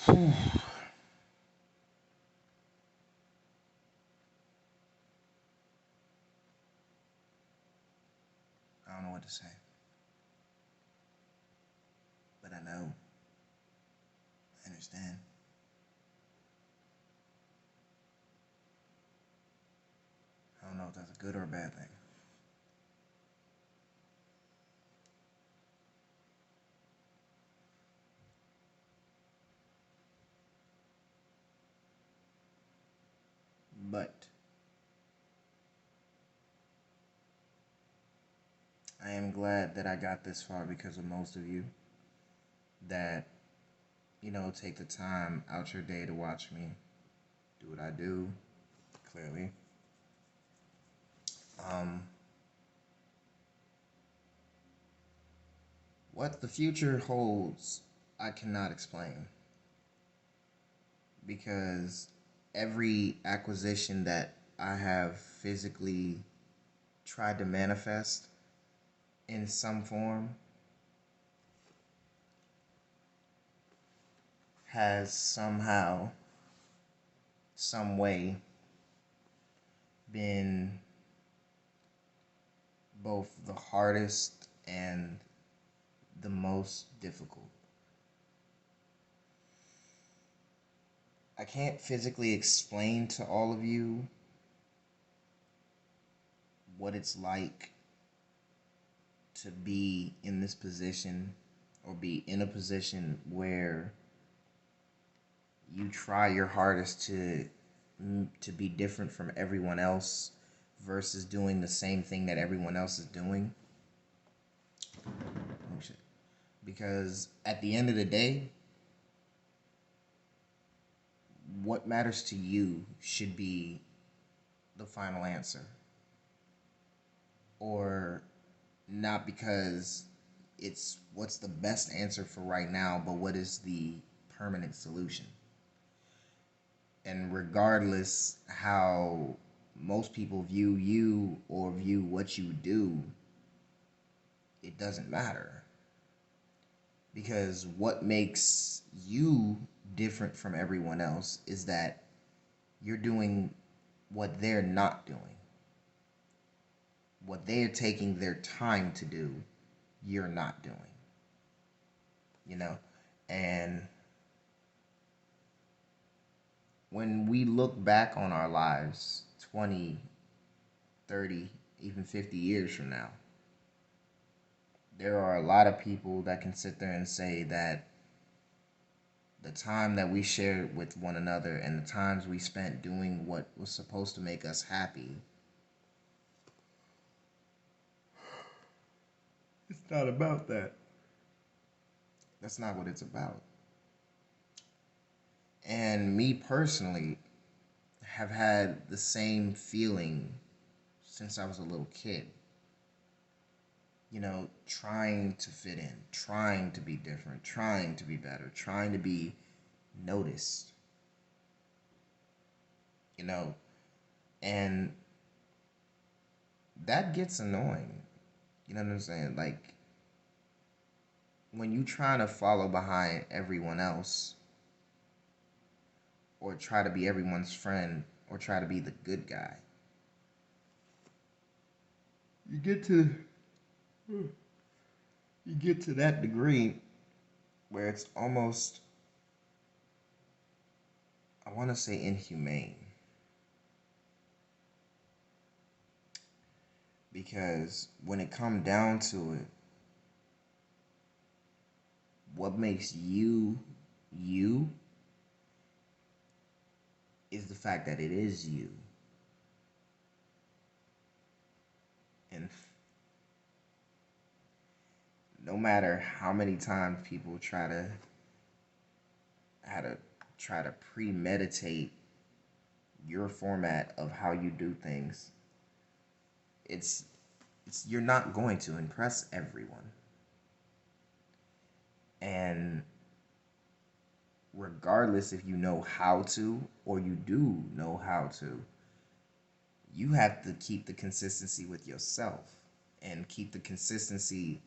I don't know what to say, but I know, I understand. I don't know if that's a good or a bad thing. But I am glad that I got this far because of most of you that, take the time out your day to watch me do what I do, clearly. Um, what the future holds, I cannot explain because every acquisition that I have physically tried to manifest in some form has somehow, some way been both the hardest and the most difficult. I can't physically explain to all of you what it's like to be in this position or be in a position where you try your hardest to be different from everyone else versus doing the same thing that everyone else is doing. Oh shit. Because at the end of the day, what matters to you should be the final answer. Or not because it's what's the best answer for right now, but what is the permanent solution. And regardless how most people view you or view what you do, it doesn't matter. Because what makes you different from everyone else is that you're doing what they're not doing. What they're taking their time to do, you're not doing. You know? And when we look back on our lives 20, 30, even 50 years from now, there are a lot of people that can sit there and say that the time that we shared with one another and the times we spent doing what was supposed to make us happy, it's not about that. That's not what it's about. And me personally have had the same feeling since I was a little kid. Trying to fit in, trying to be different, trying to be better, trying to be noticed, you know, and that gets annoying. You know what I'm saying? Like, when you trying to follow behind everyone else or try to be everyone's friend or try to be the good guy, you get to you get to that degree where it's almost, I want to say, inhumane. Because when it come down to it, what makes you you is the fact that it is you. And no matter how many times people try to premeditate your format of how you do things, it's you're not going to impress everyone. And regardless if you know how to or you do know how to, you have to keep the consistency with yourself and keep the consistency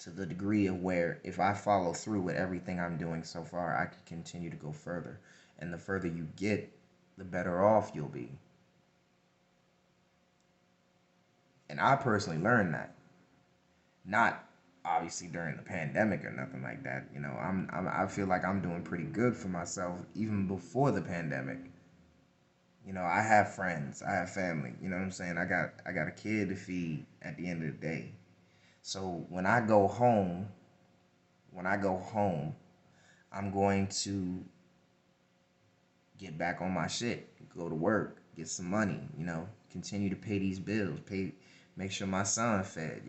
to the degree of where if I follow through with everything I'm doing so far, I can continue to go further. And the further you get, the better off you'll be. And I personally learned that. Not obviously during the pandemic or nothing like that. I feel like I'm doing pretty good for myself even before the pandemic. I have friends, I have family. You know what I'm saying? I got a kid to feed at the end of the day. So when I go home, I'm going to get back on my shit, go to work, get some money, continue to pay these bills, make sure my son fed.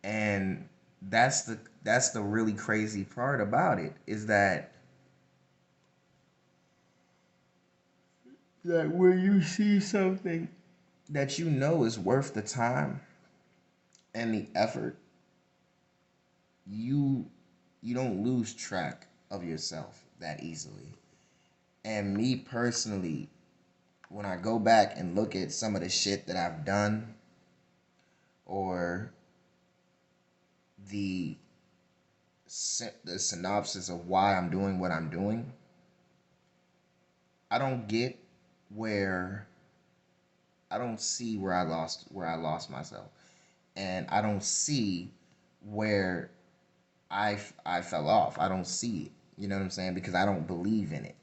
And that's the really crazy part about it is that when you see something that you know is worth the time and the effort, you you don't lose track of yourself that easily. And me personally, when I go back and look at some of the shit that I've done or the the synopsis of why I'm doing what I'm doing, I don't get where I don't see where I lost myself, and I don't see where I fell off. I don't see it. You know what I'm saying? Because I don't believe in it.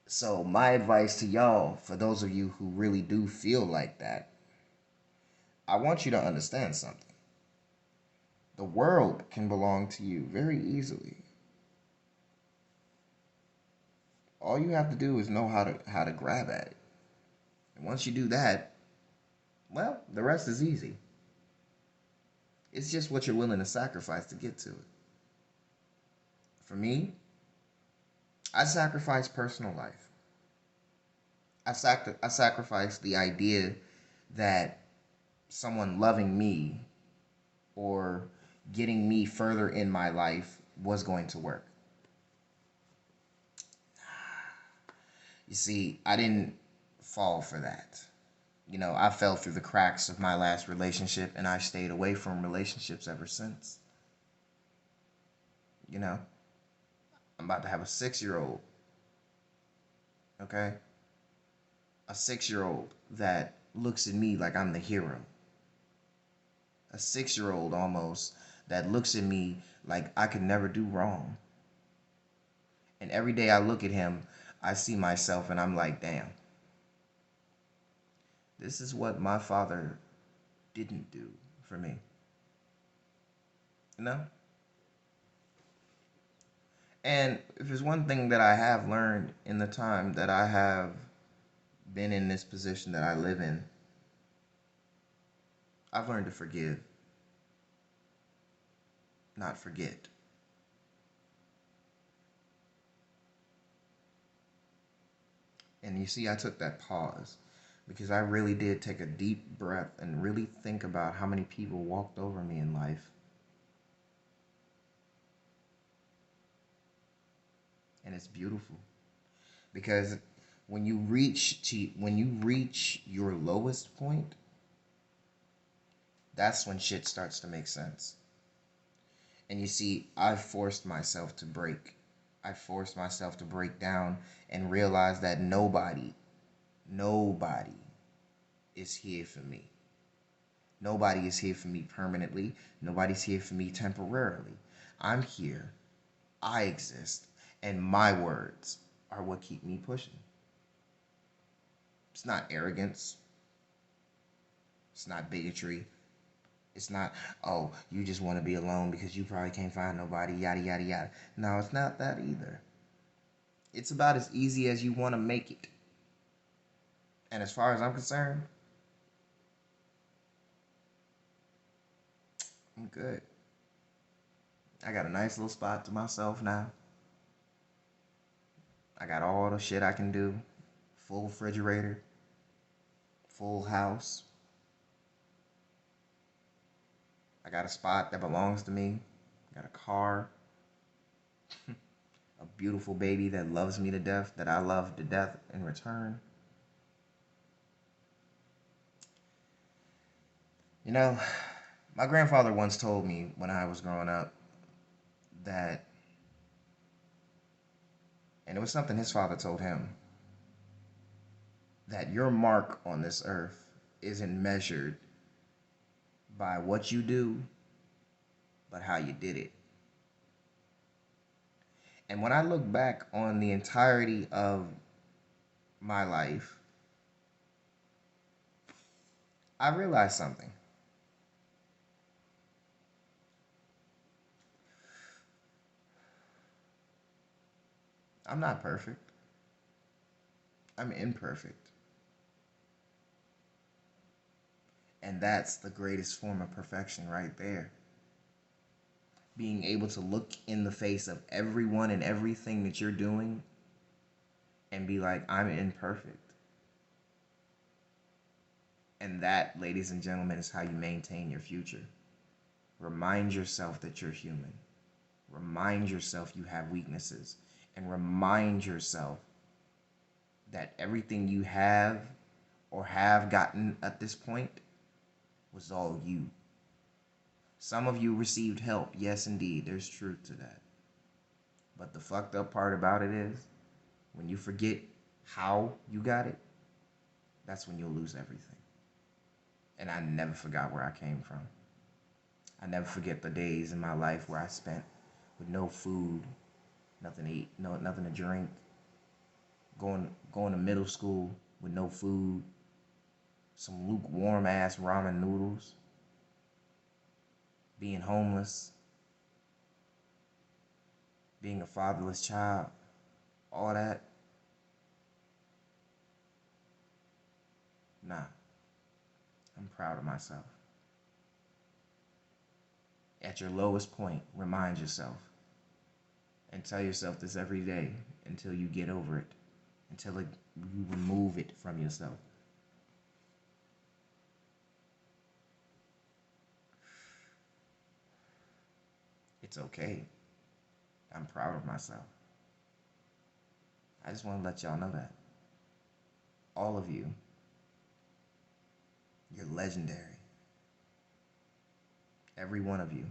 So my advice to y'all, for those of you who really do feel like that, I want you to understand something. The world can belong to you very easily. All you have to do is know how to grab at it. And once you do that, well, the rest is easy. It's just what you're willing to sacrifice to get to it. For me, I sacrifice personal life. I sacrifice the idea that someone loving me or getting me further in my life was going to work. You see, I didn't fall for that. I fell through the cracks of my last relationship and I stayed away from relationships ever since. You know, I'm about to have a 6 year old, okay? A 6 year old that looks at me like I'm the hero. A 6 year old almost that looks at me like I could never do wrong. And every day I look at him, I see myself and I'm like, damn, this is what my father didn't do for me. You know? And if there's one thing that I have learned in the time that I have been in this position that I live in, I've learned to forgive, not forget. And you see, I took that pause because I really did take a deep breath and really think about how many people walked over me in life. And it's beautiful because when you reach your lowest point, that's when shit starts to make sense. And you see, I forced myself to break. I forced myself to break down and realize that nobody is here for me. Nobody is here for me permanently. Nobody's here for me temporarily. I'm here. I exist. And my words are what keep me pushing. It's not arrogance. It's not bigotry. It's not, oh, you just want to be alone because you probably can't find nobody, yada, yada, yada. No, it's not that either. It's about as easy as you want to make it. And as far as I'm concerned, I'm good. I got a nice little spot to myself now. I got all the shit I can do. Full refrigerator, full house. I got a spot that belongs to me. I got a car. A beautiful baby that loves me to death, that I love to death in return. You know, My grandfather once told me when I was growing up that, and it was something his father told him, that your mark on this earth isn't measured by what you do, but how you did it. And when I look back on the entirety of my life, I realized something. I'm not perfect. I'm imperfect. And that's the greatest form of perfection right there. Being able to look in the face of everyone and everything that you're doing and be like, I'm imperfect. And that, ladies and gentlemen, is how you maintain your future. Remind yourself that you're human. Remind yourself you have weaknesses. And remind yourself that everything you have or have gotten at this point was all you. Some of you received help. Yes, indeed. There's truth to that. But the fucked up part about it is when you forget how you got it, that's when you'll lose everything. And I never forgot where I came from. I never forget the days in my life where I spent with no food, nothing to eat, nothing to drink, going to middle school with no food, some lukewarm ass ramen noodles, being homeless, being a fatherless child, all that. Nah, I'm proud of myself. At your lowest point, remind yourself and tell yourself this every day until you get over it, until you remove it from yourself. It's okay. I'm proud of myself. I just want to let y'all know that. All of you, you're legendary. Every one of you.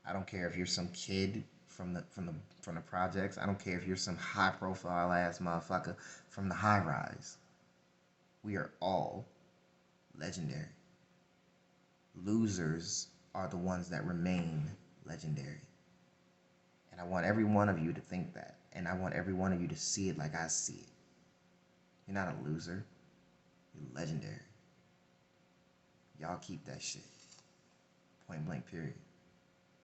I don't care if you're some kid from the projects. I don't care if you're some high profile ass motherfucker from the high rise. We are all legendary. Losers are the ones that remain legendary. And I want every one of you to think that. And I want every one of you to see it like I see it. You're not a loser. You're legendary. Y'all keep that shit. Point blank, period.